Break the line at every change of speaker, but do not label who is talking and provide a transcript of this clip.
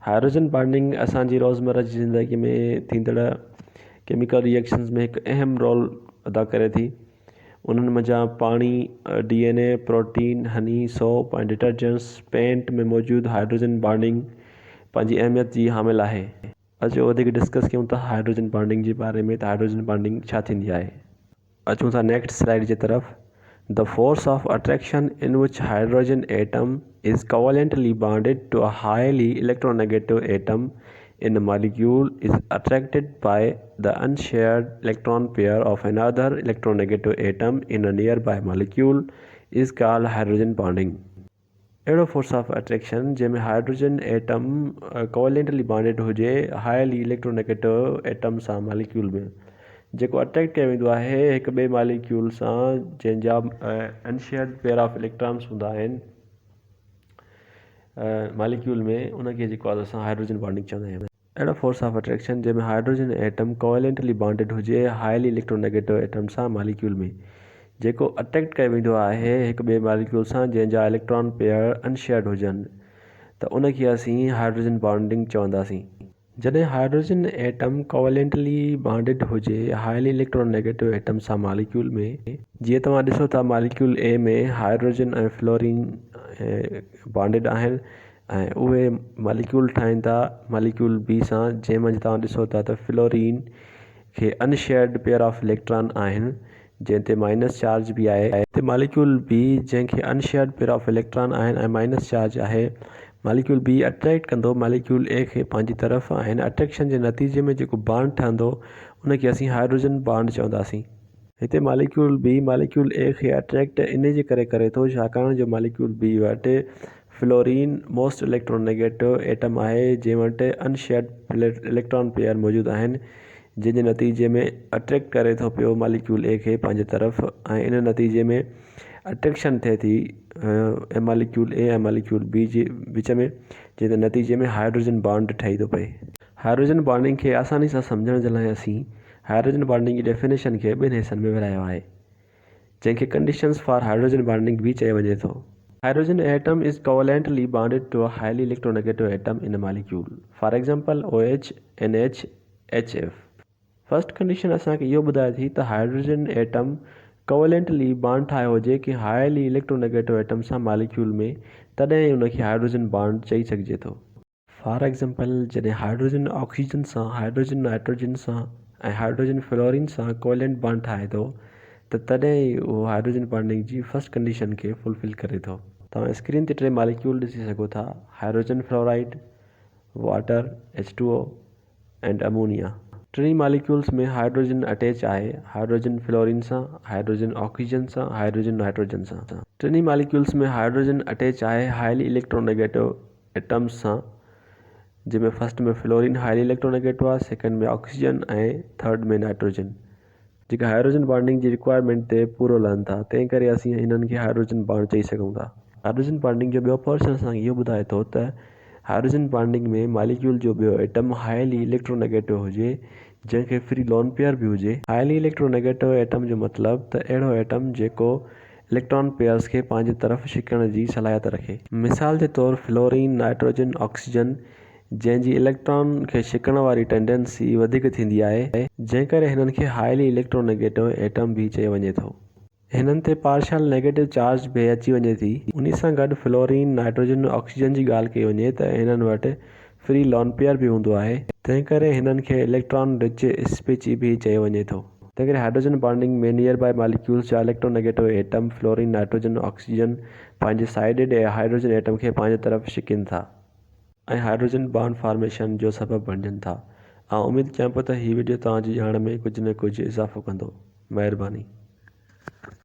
Hydrogen bonding असांजी रोज़मर्रा जी ज़िंदगी में थींदड़ केमिकल रिएक्शंस में एक अहम रोल अदा करे थी। उन्हनि मंझां पाणी, DNA, प्रोटीन, हनी, सोप ऐं डिटर्जेंट्स, पेंट में मौजूदु हाइड्रोजन बॉन्डिंग पंहिंजी अहमियत जी हामिल आहे। अचो वधीक डिस्कस कयूं था हाइड्रोजन बॉन्डिंग जे बारे में, त हाइड्रोजन बॉन्डिंग छा थींदी आहे। अचूं था नेक्स्ट स्लाइड जे तरफ़। The force of attraction in which hydrogen atom is covalently bonded to a highly electronegative atom in a molecule is attracted by the unshared electron pair of another electronegative atom in a nearby molecule is called hydrogen bonding. अहिड़ो force of attraction जंहिंमें hydrogen atom covalently bonded हुजे highly electronegative atom सां molecule में, जेको attract कयो वेंदो आहे हिकु ॿिए मॉलिक्यूल सां जंहिंजा अनशेयर्ड पेयर ऑफ इलेक्ट्रॉन्स हूंदा आहिनि मॉलिक्यूल में, उनखे जेको आहे असां हाइड्रोजन बॉन्डिंग चवंदा आहियूं। अहिड़ो फोर्स ऑफ अट्रैक्शन जंहिंमें हाइड्रोजन एटम कोवेलेंटली बॉन्डेड हुजे हाईली इलेक्ट्रोनेगेटिव एटम सां मॉलिक्यूल में, जेको अट्रैक्ट कयो वेंदो आहे हिकु ॿिए मॉलिक्यूल सां जंहिंजा इलेक्ट्रॉन पेयर अनशेयर्ड हुजनि, त उनखे असीं हाइड्रोजन बॉन्डिंग चवंदासीं। जॾहिं हाइड्रोजन एटम कोवेलेंटली बॉन्डेड हुजे हाईली इलेक्ट्रोनेगेटिव एटम सां मॉलिक्यूल में, जीअं तव्हां ॾिसो था मॉलिक्यूल ए में हाइड्रोजन ऐं फ्लोरीन बॉन्डेड आहिनि ऐं उहे मॉलिक्यूल ठाहिनि था मॉलिक्यूल बी सां, जंहिं मंझि तव्हां ॾिसो था त फ्लोरीन खे अनशेयर्ड पेयर ऑफ इलेक्ट्रॉन आहिनि जंहिं ते माइनस चार्ज बि आहे। हिते मॉलिक्यूल बी जंहिंखे अनशेयर्ड पेयर ऑफ इलेक्ट्रॉन आहिनि ऐं माइनस चार्ज आहे, मॉलिक्यूल बी अट्रैक्ट कंदो मॉलिक्यूल ए खे पंहिंजी तरफ़ ऐं हिन अट्रैक्शन जे नतीजे में जेको बॉन्ड ठहंदो उनखे असीं हाइड्रोजन बॉन्ड चवंदासीं। हिते मॉलिक्यूल बी मॉलिक्यूल ए खे अट्रैक्ट इन जे करे थो छाकाणि जो मॉलिक्यूल बी वटि फ्लोरीन मोस्ट इलेक्ट्रोनेगेटिव एटम आहे जंहिं वटि अनशेयर्ड इलेक्ट्रॉन पेयर मौजूदु आहिनि, जंहिंजे नतीजे में अट्रैक्ट करे थो पियो मॉलिक्यूल ए खे पंहिंजे तरफ़ ऐं इन नतीजे में अट्रैक्शन थिए थी मॉलिक्यूल ए ऐं मॉलिक्यूल बी जे विच में, जंहिंजे नतीजे में हाइड्रोजन बॉन्ड ठही थो पए। हाइड्रोजन बॉन्डिंग खे आसानी सां सम्झण जे लाइ असीं हाइड्रोजन बॉन्डिंग जी डेफिनेशन खे ॿिनि हिसनि में विरहायो आहे, जंहिंखे कंडीशंस फॉर हाइड्रोजन बॉन्डिंग बि चयो वञे थो। Hydrogen atom is covalently bonded to a highly electronegative atom in a molecule, for example OH, NH, HF। First condition असांखे इहो ॿुधाए थी त हाइड्रोजन एटम कोवेलेंटली बॉन्ड ठाहियो हुजे कि हाईली इलेक्ट्रोनेगेटिव एटम सां मॉलिक्यूल में, तॾहिं उनखे हाइड्रोजन बॉन्ड चई सघिजे थो। फॉर एग्जांपल जॾहिं हाइड्रोजन ऑक्सीजन सां, हाइड्रोजन नाइट्रोजन सां ऐं हाइड्रोजन फ्लोरीन सां कोवेलेंट बॉन्ड ठाहे थो, त तॾहिं उहो हाइड्रोजन बॉन्डिंग जी फर्स्ट कंडीशन खे फुलफिल करे थो। तव्हां स्क्रीन ते टे मॉलिक्यूल ॾिसी सघो था, hydrogen fluoride, water H2O and ammonia. टिनी मॉलिक्यूल्स में हाइड्रोजन अटैच आहे, हाइड्रोजन फ्लोरीन सां, हाइड्रोजन ऑक्सीजन सां, हाइड्रोजन नाइट्रोजन सां। टिनी मॉलिक्यूल्स में हाइड्रोजन अटैच आहे हाईली इलेक्ट्रोनेगेटिव एटम्स सां, जंहिंमें फर्स्ट में फ्लोरीन हाईली इलेक्ट्रोनेगेटिव आहे, सेकेंड में ऑक्सीजन ऐं थर्ड में नाइट्रोजन, जेका हाइड्रोजन बॉन्डिंग जी रिक्वायरमेंट ते पूरो लहनि था। तंहिं करे असीं हिननि खे हाइड्रोजन बॉन्ड चई सघूं था। हाइड्रोजन बॉन्डिंग जो ॿियो पोर्शन असांखे इहो ॿुधाए थो त हाइड्रोजन बॉन्डिंग में मॉलिक्यूल जो ॿियो एटम हाईली इलेक्ट्रोनेगेटिव हुजे, जंहिंखे फ्री लोन पेयर बि हुजे। हाईली इलेक्ट्रोनेगेटिव एटम जो मतिलबु त अहिड़ो एटम जेको इलेक्ट्रॉन पेयर्स खे पंहिंजी तरफ़ छिकण जी सलाहियत रखे। मिसाल जे तौरु फ्लोरीन, नाइट्रोजन, ऑक्सीजन, जंहिंजी इलेक्ट्रॉन खे छिकण वारी टेंडेंसी वधीक थींदी आहे, जंहिं करे हिननि खे हाईली इलेक्ट्रोनेगेटिव एटम बि चयो वञे थो। हिननि ते पार्शल नेगेटिव चार्ज बि अची वञे थी। उन सां गॾु फ्लोरीन, नाइट्रोजन, ऑक्सीजन जी ॻाल्हि कई वञे त हिननि वटि फ्री लोन पेयर बि हूंदो आहे, तंहिं करे हिननि खे इलेक्ट्रॉन रिच स्पीची बि चयो वञे थो। तंहिं करे हाइड्रोजन बॉन्डिंग में नियर बाय मॉलिक्यूल्स जा electronegative atom fluorine, nitrogen, oxygen पंहिंजे साइडेड हाइड्रोजन एटम खे पंहिंजे तरफ़ छिकनि था ऐं हाइड्रोजन बॉन्ड फॉर्मेशन जो सबबु बणिजनि था। ऐं उमेदु कयां पियो त हीअ वीडियो तव्हांजी ॼाण में कुझु न कुझु इज़ाफ़ो कंदो। महिरबानी।